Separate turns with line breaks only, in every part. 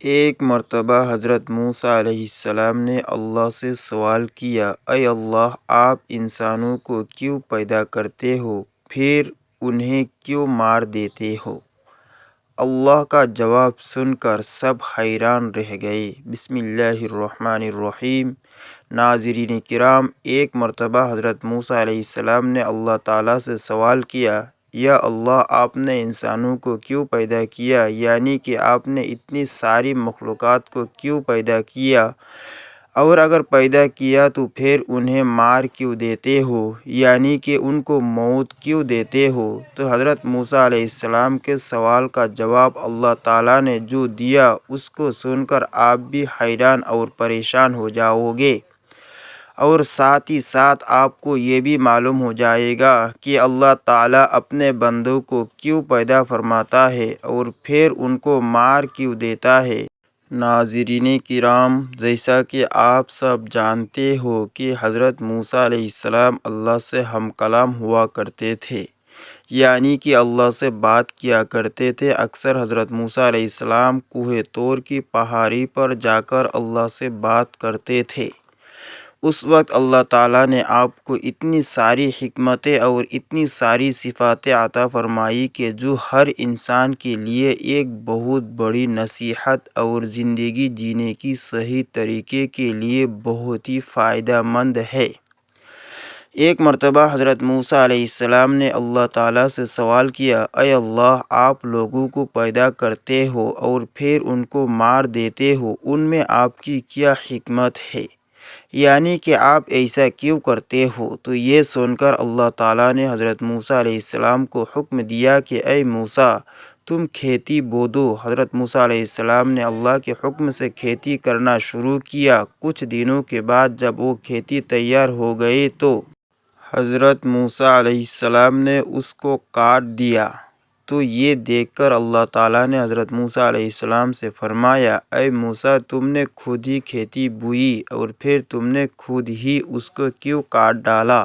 ایک مرتبہ حضرت موسیٰ علیہ السلام نے اللہ سے سوال کیا، اے اللہ، آپ انسانوں کو کیوں پیدا کرتے ہو پھر انہیں کیوں مار دیتے ہو؟ اللہ کا جواب سن کر سب حیران رہ گئے۔ بسم اللہ الرحمن الرحیم۔ ناظرین کرام، ایک مرتبہ حضرت موسیٰ علیہ السلام نے اللہ تعالیٰ سے سوال کیا، یا اللہ، آپ نے انسانوں کو کیوں پیدا کیا؟ یعنی کہ آپ نے اتنی ساری مخلوقات کو کیوں پیدا کیا؟ اور اگر پیدا کیا تو پھر انہیں مار کیوں دیتے ہو؟ یعنی کہ ان کو موت کیوں دیتے ہو؟ تو حضرت موسیٰ علیہ السلام کے سوال کا جواب اللہ تعالیٰ نے جو دیا اس کو سن کر آپ بھی حیران اور پریشان ہو جاؤ گے، اور ساتھ ہی ساتھ آپ کو یہ بھی معلوم ہو جائے گا کہ اللہ تعالیٰ اپنے بندوں کو کیوں پیدا فرماتا ہے اور پھر ان کو مار کیوں دیتا ہے۔ ناظرین کرام، جیسا کہ آپ سب جانتے ہو کہ حضرت موسیٰ علیہ السلام اللہ سے ہم کلام ہوا کرتے تھے، یعنی کہ اللہ سے بات کیا کرتے تھے۔ اکثر حضرت موسیٰ علیہ السلام کوہ طور کی پہاڑی پر جا کر اللہ سے بات کرتے تھے۔ اس وقت اللہ تعالیٰ نے آپ کو اتنی ساری حکمتیں اور اتنی ساری صفاتیں عطا فرمائی کہ جو ہر انسان کے لیے ایک بہت بڑی نصیحت اور زندگی جینے کی صحیح طریقے کے لیے بہت ہی فائدہ مند ہے۔ ایک مرتبہ حضرت موسیٰ علیہ السلام نے اللہ تعالیٰ سے سوال کیا، اے اللہ، آپ لوگوں کو پیدا کرتے ہو اور پھر ان کو مار دیتے ہو، ان میں آپ کی کیا حکمت ہے؟ یعنی کہ آپ ایسا کیوں کرتے ہو؟ تو یہ سن کر اللہ تعالیٰ نے حضرت موسیٰ علیہ السلام کو حکم دیا کہ اے موسیٰ، تم کھیتی بو دو۔ حضرت موسیٰ علیہ السلام نے اللہ کے حکم سے کھیتی کرنا شروع کیا۔ کچھ دنوں کے بعد جب وہ کھیتی تیار ہو گئی تو حضرت موسیٰ علیہ السلام نے اس کو کاٹ دیا۔ تو یہ دیکھ کر اللہ تعالیٰ نے حضرت موسیٰ علیہ السلام سے فرمایا، اے موسیٰ، تم نے خود ہی کھیتی بوئی اور پھر تم نے خود ہی اس کو کیوں کاٹ ڈالا؟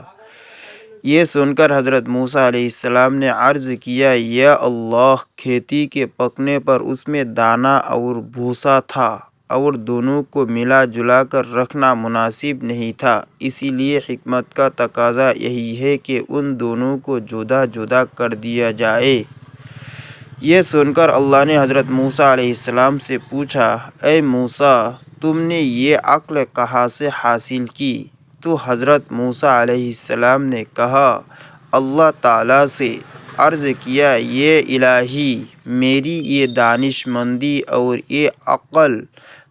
یہ سن کر حضرت موسیٰ علیہ السلام نے عرض کیا، یا اللہ، کھیتی کے پکنے پر اس میں دانہ اور بھوسا تھا اور دونوں کو ملا جلا کر رکھنا مناسب نہیں تھا، اسی لیے حکمت کا تقاضا یہی ہے کہ ان دونوں کو جدا جدا کر دیا جائے۔ یہ سن کر اللہ نے حضرت موسیٰ علیہ السلام سے پوچھا، اے موسیٰ، تم نے یہ عقل کہاں سے حاصل کی؟ تو حضرت موسیٰ علیہ السلام نے کہا، اللہ تعالیٰ سے۔ عرض کیا، یہ الہی، میری یہ دانش مندی اور یہ عقل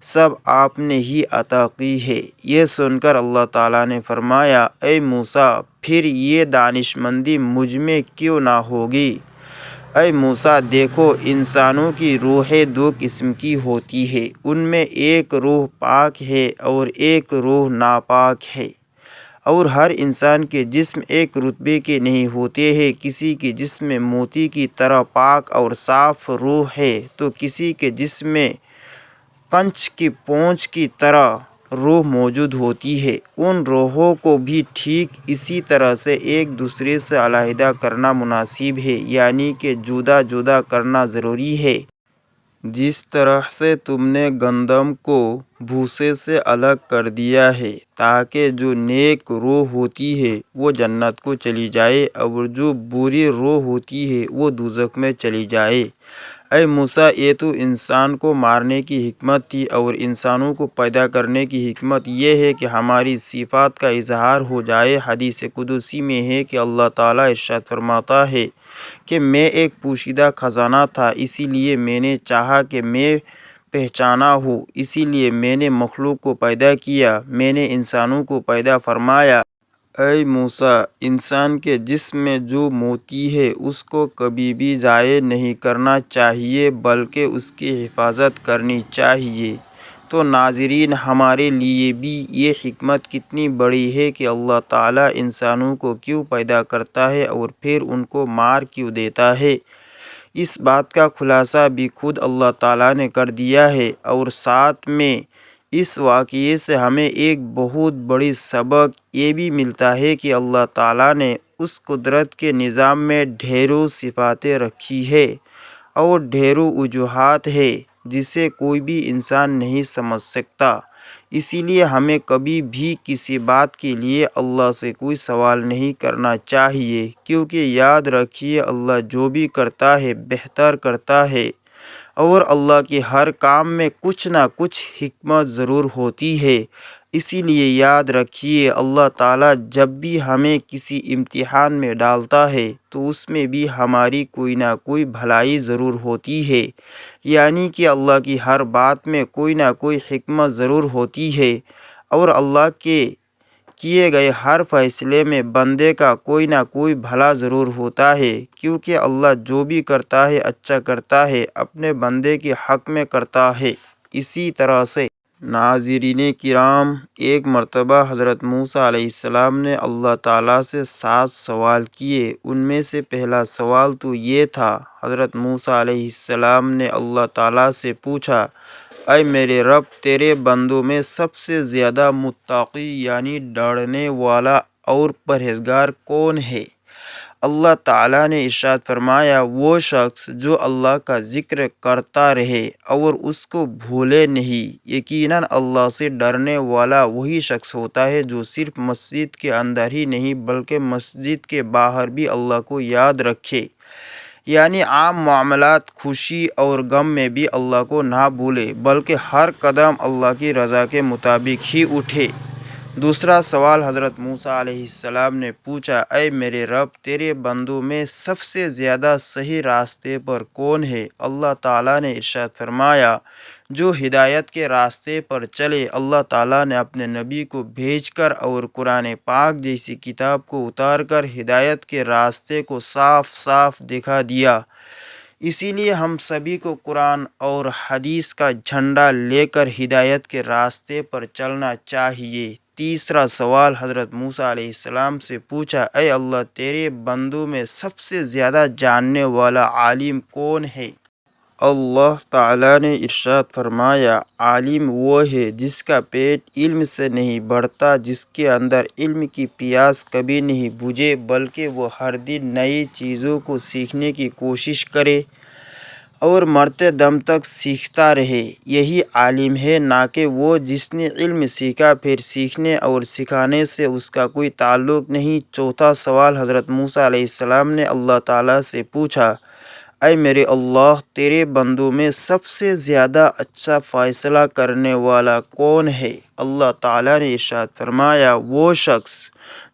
سب آپ نے ہی عطا کی ہے۔ یہ سن کر اللہ تعالیٰ نے فرمایا، اے موسیٰ، پھر یہ دانش مندی مجھ میں کیوں نہ ہوگی؟ اے موسیٰ، دیکھو، انسانوں کی روحیں دو قسم کی ہوتی ہے، ان میں ایک روح پاک ہے اور ایک روح ناپاک ہے، اور ہر انسان کے جسم ایک رتبے کے نہیں ہوتے ہیں۔ کسی کے جسم میں موتی کی طرح پاک اور صاف روح ہے تو کسی کے جسم میں کنچ کی پونچھ کی طرح روح موجود ہوتی ہے۔ ان روحوں کو بھی ٹھیک اسی طرح سے ایک دوسرے سے علیحدہ کرنا مناسب ہے، یعنی کہ جدا جدا کرنا ضروری ہے۔ جس طرح سے تم نے گندم کو بھوسے سے الگ کر دیا ہے تاکہ جو نیک روح ہوتی ہے وہ جنت کو چلی جائے اور جو بری روح ہوتی ہے وہ دوزخ میں چلی جائے۔ اے موسیٰ، یہ تو انسان کو مارنے کی حکمت تھی، اور انسانوں کو پیدا کرنے کی حکمت یہ ہے کہ ہماری صفات کا اظہار ہو جائے۔ حدیث قدسی میں ہے کہ اللہ تعالیٰ ارشاد فرماتا ہے کہ میں ایک پوشیدہ خزانہ تھا، اسی لیے میں نے چاہا کہ میں پہچانا ہوں، اسی لیے میں نے مخلوق کو پیدا کیا، میں نے انسانوں کو پیدا فرمایا۔ اے موسیٰ، انسان کے جسم میں جو موتی ہے اس کو کبھی بھی ضائع نہیں کرنا چاہیے بلکہ اس کی حفاظت کرنی چاہیے۔ تو ناظرین، ہمارے لیے بھی یہ حکمت کتنی بڑی ہے کہ اللہ تعالیٰ انسانوں کو کیوں پیدا کرتا ہے اور پھر ان کو مار کیوں دیتا ہے۔ اس بات کا خلاصہ بھی خود اللہ تعالیٰ نے کر دیا ہے، اور ساتھ میں اس واقعے سے ہمیں ایک بہت بڑی سبق یہ بھی ملتا ہے کہ اللہ تعالیٰ نے اس قدرت کے نظام میں ڈھیروں صفاتیں رکھی ہے اور ڈھیروں وجوہات ہے جسے کوئی بھی انسان نہیں سمجھ سکتا۔ اسی لیے ہمیں کبھی بھی کسی بات کے لیے اللہ سے کوئی سوال نہیں کرنا چاہیے، کیونکہ یاد رکھیے اللہ جو بھی کرتا ہے بہتر کرتا ہے، اور اللہ کے ہر کام میں کچھ نہ کچھ حکمت ضرور ہوتی ہے۔ اسی لیے یاد رکھیے اللہ تعالیٰ جب بھی ہمیں کسی امتحان میں ڈالتا ہے تو اس میں بھی ہماری کوئی نہ کوئی بھلائی ضرور ہوتی ہے، یعنی کہ اللہ کی ہر بات میں کوئی نہ کوئی حکمت ضرور ہوتی ہے، اور اللہ کے کیے گئے ہر فیصلے میں بندے کا کوئی نہ کوئی بھلا ضرور ہوتا ہے، کیونکہ اللہ جو بھی کرتا ہے اچھا کرتا ہے، اپنے بندے کے حق میں کرتا ہے۔ اسی طرح سے ناظرین کرام، ایک مرتبہ حضرت موسیٰ علیہ السلام نے اللہ تعالیٰ سے 7 سوال کیے۔ ان میں سے پہلا سوال تو یہ تھا، حضرت موسیٰ علیہ السلام نے اللہ تعالیٰ سے پوچھا، اے میرے رب، تیرے بندوں میں سب سے زیادہ متقی یعنی ڈرنے والا اور پرہیزگار کون ہے؟ اللہ تعالیٰ نے ارشاد فرمایا، وہ شخص جو اللہ کا ذکر کرتا رہے اور اس کو بھولے نہیں۔ یقیناً اللہ سے ڈرنے والا وہی شخص ہوتا ہے جو صرف مسجد کے اندر ہی نہیں بلکہ مسجد کے باہر بھی اللہ کو یاد رکھے، یعنی عام معاملات، خوشی اور غم میں بھی اللہ کو نہ بھولے بلکہ ہر قدم اللہ کی رضا کے مطابق ہی اٹھے۔ دوسرا سوال حضرت موسیٰ علیہ السلام نے پوچھا، اے میرے رب، تیرے بندوں میں سب سے زیادہ صحیح راستے پر کون ہے؟ اللہ تعالیٰ نے ارشاد فرمایا، جو ہدایت کے راستے پر چلے۔ اللہ تعالیٰ نے اپنے نبی کو بھیج کر اور قرآن پاک جیسی کتاب کو اتار کر ہدایت کے راستے کو صاف صاف دکھا دیا۔ اسی لیے ہم سبھی کو قرآن اور حدیث کا جھنڈا لے کر ہدایت کے راستے پر چلنا چاہیے۔ تیسرا سوال حضرت موسیٰ علیہ السلام سے پوچھا، اے اللہ، تیرے بندوں میں سب سے زیادہ جاننے والا عالم کون ہے؟ اللہ تعالیٰ نے ارشاد فرمایا، عالم وہ ہے جس کا پیٹ علم سے نہیں بڑھتا، جس کے اندر علم کی پیاس کبھی نہیں بجھے بلکہ وہ ہر دن نئی چیزوں کو سیکھنے کی کوشش کرے اور مرتے دم تک سیکھتا رہے۔ یہی عالم ہے، نہ کہ وہ جس نے علم سیکھا پھر سیکھنے اور سکھانے سے اس کا کوئی تعلق نہیں۔ چوتھا سوال حضرت موسیٰ علیہ السلام نے اللہ تعالیٰ سے پوچھا، اے میرے اللہ، تیرے بندوں میں سب سے زیادہ اچھا فیصلہ کرنے والا کون ہے؟ اللہ تعالیٰ نے ارشاد فرمایا، وہ شخص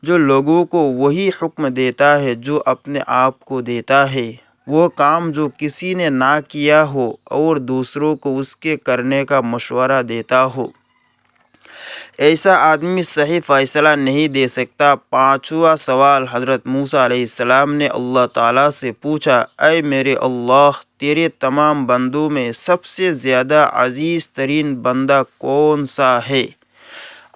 جو لوگوں کو وہی حکم دیتا ہے جو اپنے آپ کو دیتا ہے، وہ کام جو کسی نے نہ کیا ہو اور دوسروں کو اس کے کرنے کا مشورہ دیتا ہو۔ ایسا آدمی صحیح فیصلہ نہیں دے سکتا۔ پانچواں سوال حضرت موسیٰ علیہ السلام نے اللہ تعالیٰ سے پوچھا، اے میرے اللہ، تیرے تمام بندوں میں سب سے زیادہ عزیز ترین بندہ کون سا ہے؟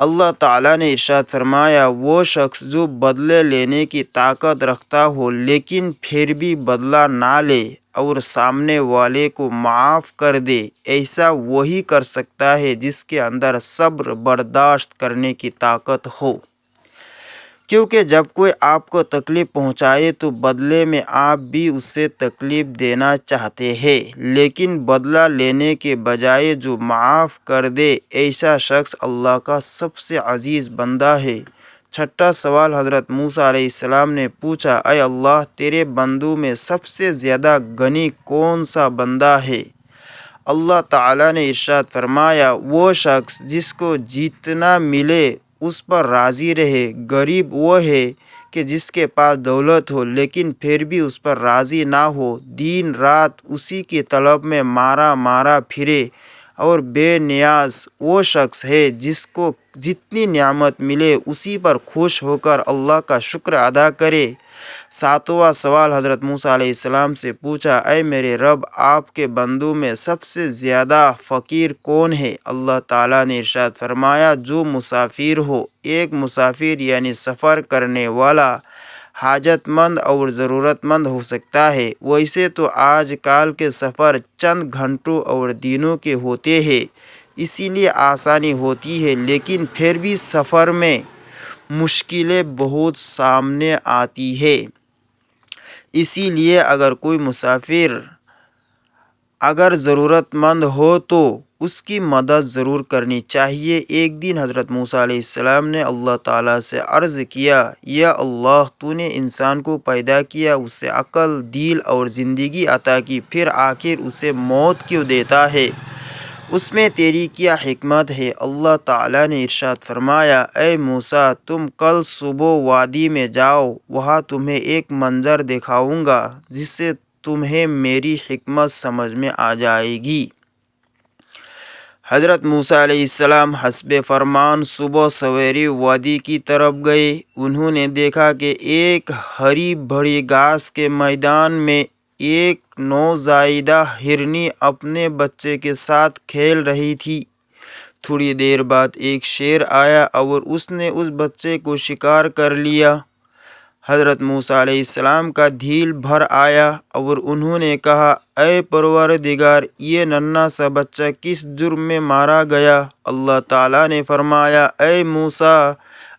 اللہ تعالیٰ نے ارشاد فرمایا، وہ شخص جو بدلے لینے کی طاقت رکھتا ہو لیکن پھر بھی بدلہ نہ لے اور سامنے والے کو معاف کر دے، ایسا وہی کر سکتا ہے جس کے اندر صبر برداشت کرنے کی طاقت ہو۔ کیونکہ جب کوئی آپ کو تکلیف پہنچائے تو بدلے میں آپ بھی اسے تکلیف دینا چاہتے ہیں، لیکن بدلہ لینے کے بجائے جو معاف کر دے، ایسا شخص اللہ کا سب سے عزیز بندہ ہے۔ چھٹا سوال حضرت موسیٰ علیہ السلام نے پوچھا، اے اللہ، تیرے بندوں میں سب سے زیادہ غنی کون سا بندہ ہے؟ اللہ تعالیٰ نے ارشاد فرمایا، وہ شخص جس کو جتنا ملے اس پر راضی رہے۔ غریب وہ ہے کہ جس کے پاس دولت ہو لیکن پھر بھی اس پر راضی نہ ہو، دن رات اسی کی طلب میں مارا مارا پھرے۔ اور بے نیاز وہ شخص ہے جس کو جتنی نعمت ملے اسی پر خوش ہو کر اللہ کا شکر ادا کرے۔ ساتواں سوال حضرت موسیٰ علیہ السلام سے پوچھا، اے میرے رب، آپ کے بندوں میں سب سے زیادہ فقیر کون ہے؟ اللہ تعالیٰ نے ارشاد فرمایا، جو مسافر ہو۔ ایک مسافر یعنی سفر کرنے والا حاجت مند اور ضرورت مند ہو سکتا ہے۔ ویسے تو آج کل کے سفر چند گھنٹوں اور دنوں کے ہوتے ہیں، اسی لیے آسانی ہوتی ہے، لیکن پھر بھی سفر میں مشکلیں بہت سامنے آتی ہیں۔ اسی لیے اگر کوئی مسافر اگر ضرورت مند ہو تو اس کی مدد ضرور کرنی چاہیے۔ ایک دن حضرت موسیٰ علیہ السلام نے اللہ تعالیٰ سے عرض کیا، یا اللہ، تو نے انسان کو پیدا کیا، اسے عقل، دل اور زندگی عطا کی، پھر آخر اسے موت کیوں دیتا ہے؟ اس میں تیری کیا حکمت ہے؟ اللہ تعالیٰ نے ارشاد فرمایا، اے موسیٰ، تم کل صبح وادی میں جاؤ، وہاں تمہیں ایک منظر دکھاؤں گا جس سے تمہیں میری حکمت سمجھ میں آ جائے گی۔ حضرت موسیٰ علیہ السلام حسب فرمان صبح سویرے وادی کی طرف گئے۔ انہوں نے دیکھا کہ ایک ہری بھری گھاس کے میدان میں ایک نوزائیدہ ہرنی اپنے بچے کے ساتھ کھیل رہی تھی۔ تھوڑی دیر بعد ایک شیر آیا اور اس نے اس بچے کو شکار کر لیا۔ حضرت موسیٰ علیہ السلام کا دل بھر آیا اور انہوں نے کہا، اے پروردگار، یہ ننھا سا بچہ کس جرم میں مارا گیا؟ اللہ تعالیٰ نے فرمایا، اے موسیٰ،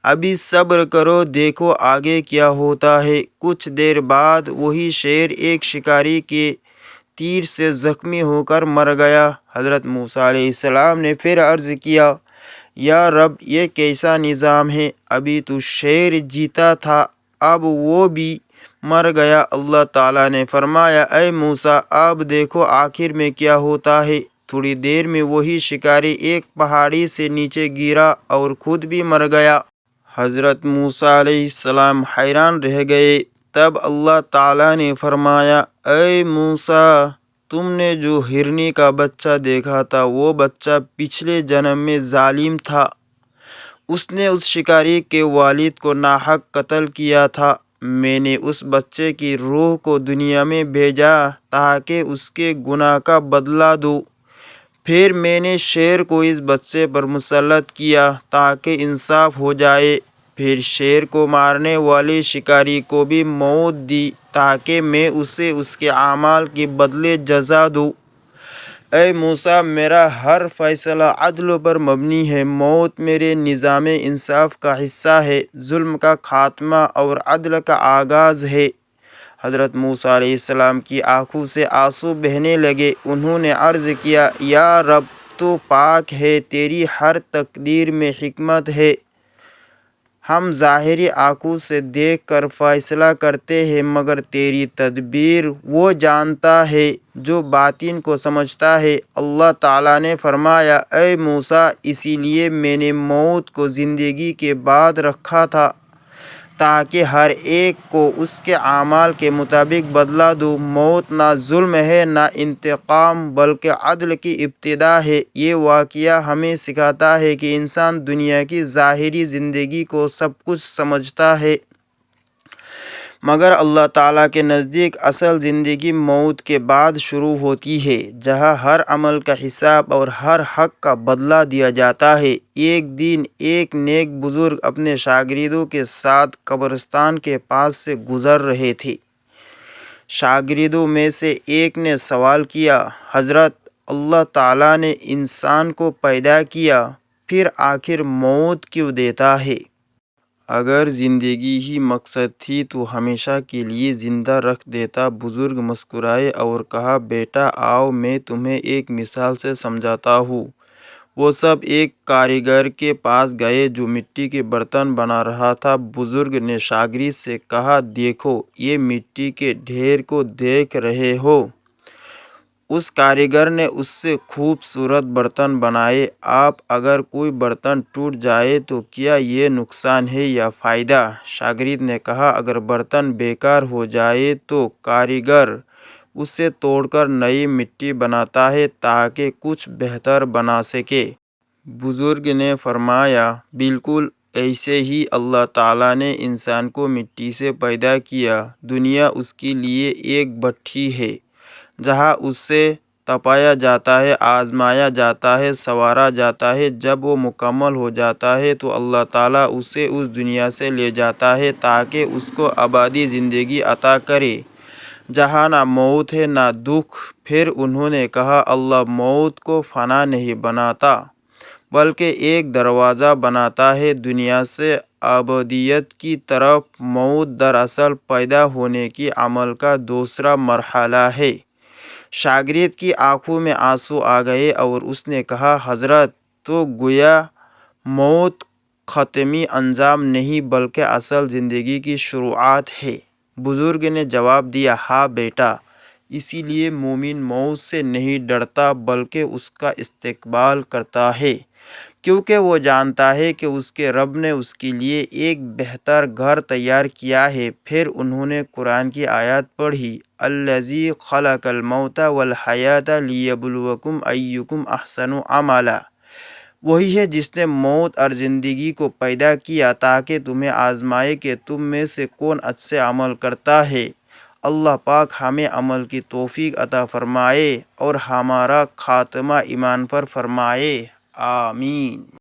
ابھی صبر کرو، دیکھو آگے کیا ہوتا ہے۔ کچھ دیر بعد وہی شیر ایک شکاری کے تیر سے زخمی ہو کر مر گیا۔ حضرت موسیٰ علیہ السلام نے پھر عرض کیا، یا رب، یہ کیسا نظام ہے؟ ابھی تو شیر جیتا تھا، اب وہ بھی مر گیا۔ اللہ تعالیٰ نے فرمایا، اے موسیٰ، اب دیکھو آخر میں کیا ہوتا ہے۔ تھوڑی دیر میں وہی شکاری ایک پہاڑی سے نیچے گرا اور خود بھی مر گیا۔ حضرت موسیٰ علیہ السلام حیران رہ گئے۔ تب اللہ تعالیٰ نے فرمایا، اے موسیٰ، تم نے جو ہرنی کا بچہ دیکھا تھا، وہ بچہ پچھلے جنم میں ظالم تھا۔ اس نے اس شکاری کے والد کو ناحق قتل کیا تھا۔ میں نے اس بچے کی روح کو دنیا میں بھیجا تاکہ اس کے گناہ کا بدلہ دو۔ پھر میں نے شیر کو اس بچے پر مسلط کیا تاکہ انصاف ہو جائے۔ پھر شیر کو مارنے والے شکاری کو بھی موت دی تاکہ میں اسے اس کے اعمال کے بدلے جزا دوں۔ اے موسیٰ، میرا ہر فیصلہ عدل پر مبنی ہے۔ موت میرے نظام انصاف کا حصہ ہے، ظلم کا خاتمہ اور عدل کا آغاز ہے۔ حضرت موسیٰ علیہ السلام کی آنکھوں سے آنسو بہنے لگے۔ انہوں نے عرض کیا، یا رب، تو پاک ہے، تیری ہر تقدیر میں حکمت ہے۔ ہم ظاہری آنکھوں سے دیکھ کر فیصلہ کرتے ہیں، مگر تیری تدبیر وہ جانتا ہے جو باطن کو سمجھتا ہے۔ اللہ تعالیٰ نے فرمایا، اے موسیٰ، اسی لیے میں نے موت کو زندگی کے بعد رکھا تھا تاکہ ہر ایک کو اس کے اعمال کے مطابق بدلہ دوں۔ موت نہ ظلم ہے، نہ انتقام، بلکہ عدل کی ابتدا ہے۔ یہ واقعہ ہمیں سکھاتا ہے کہ انسان دنیا کی ظاہری زندگی کو سب کچھ سمجھتا ہے، مگر اللہ تعالیٰ کے نزدیک اصل زندگی موت کے بعد شروع ہوتی ہے، جہاں ہر عمل کا حساب اور ہر حق کا بدلہ دیا جاتا ہے۔ ایک دن ایک نیک بزرگ اپنے شاگردوں کے ساتھ قبرستان کے پاس سے گزر رہے تھے۔ شاگردوں میں سے ایک نے سوال کیا، حضرت، اللہ تعالیٰ نے انسان کو پیدا کیا، پھر آخر موت کیوں دیتا ہے؟ اگر زندگی ہی مقصد تھی تو ہمیشہ کے لیے زندہ رکھ دیتا۔ بزرگ مسکرائے اور کہا، بیٹا، آؤ میں تمہیں ایک مثال سے سمجھاتا ہوں۔ وہ سب ایک کاریگر کے پاس گئے جو مٹی کے برتن بنا رہا تھا۔ بزرگ نے شاگرد سے کہا، دیکھو، یہ مٹی کے ڈھیر کو دیکھ رہے ہو؟ اس کاریگر نے اس سے خوبصورت برتن بنائے۔ آپ اگر کوئی برتن ٹوٹ جائے تو کیا یہ نقصان ہے یا فائدہ؟ شاگرد نے کہا، اگر برتن بیکار ہو جائے تو کاریگر اسے توڑ کر نئی مٹی بناتا ہے تاکہ کچھ بہتر بنا سکے۔ بزرگ نے فرمایا، بالکل ایسے ہی اللہ تعالیٰ نے انسان کو مٹی سے پیدا کیا۔ دنیا اس کے لیے ایک بھٹی ہے جہاں اسے تپایا جاتا ہے، آزمایا جاتا ہے، سنوارا جاتا ہے۔ جب وہ مکمل ہو جاتا ہے تو اللہ تعالیٰ اسے اس دنیا سے لے جاتا ہے تاکہ اس کو ابدی زندگی عطا کرے جہاں نہ موت ہے نہ دکھ۔ پھر انہوں نے کہا، اللہ موت کو فنا نہیں بناتا بلکہ ایک دروازہ بناتا ہے دنیا سے ابدیت کی طرف۔ موت دراصل پیدا ہونے کے عمل کا دوسرا مرحلہ ہے۔ شاگرد کی آنکھوں میں آنسو آ گئے اور اس نے کہا حضرت تو گویا موت ختمی انجام نہیں بلکہ اصل زندگی کی شروعات ہے۔ بزرگ نے جواب دیا ہاں بیٹا، اسی لیے مومن موت سے نہیں ڈرتا بلکہ اس کا استقبال کرتا ہے، کیونکہ وہ جانتا ہے کہ اس کے رب نے اس کے لیے ایک بہتر گھر تیار کیا ہے۔ پھر انہوں نے قرآن کی آیات پڑھی، الذی خلق الموت والحیات لیبلوکم ایکم احسن عملا۔ وہی ہے جس نے موت اور زندگی کو پیدا کیا تاکہ تمہیں آزمائے کہ تم میں سے کون اچھے عمل کرتا ہے۔ اللہ پاک ہمیں عمل کی توفیق عطا فرمائے اور ہمارا خاتمہ ایمان پر فرمائے، آمین۔